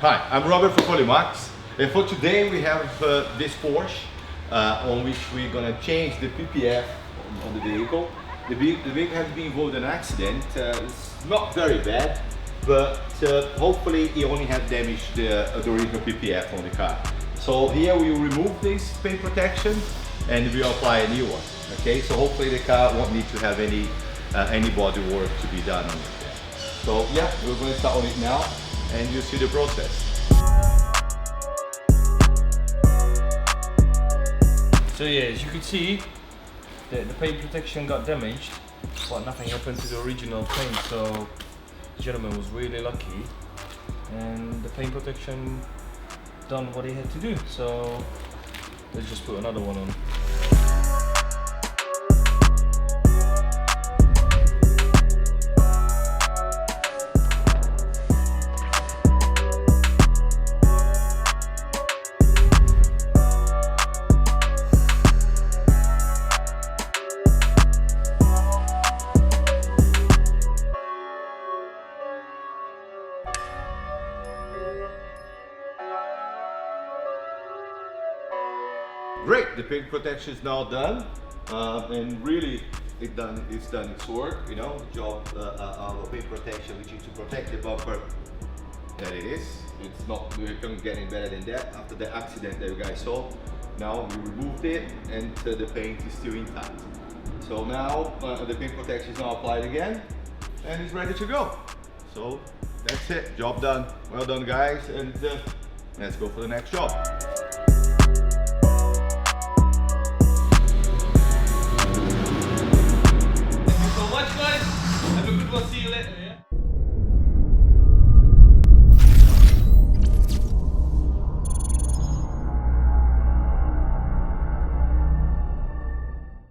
Hi, I'm Robert from Polimax, and for today we have this Porsche on which we're gonna change the PPF on the vehicle. The vehicle has been involved in an accident. It's not very bad, but hopefully it only has damaged the original PPF on the car. So here we will remove this paint protection and we'll apply a new one. Okay, so hopefully the car won't need to have any body work to be done on it. So yeah, we're going to start on it now, and you'll see the process. So yeah, as you can see, the paint protection got damaged, but nothing happened to the original paint, so the gentleman was really lucky, and the paint protection done what he had to do, so let's just put another one on. Great, the paint protection is now done, and really it's done its work. You know, the job of paint protection, which is to protect the bumper. That it is. It's not. We can't get any better than that. After the accident that you guys saw, now we removed it, and the paint is still intact. So now the paint protection is now applied again, and it's ready to go. So that's it. Job done. Well done, guys, and let's go for the next job. See you later.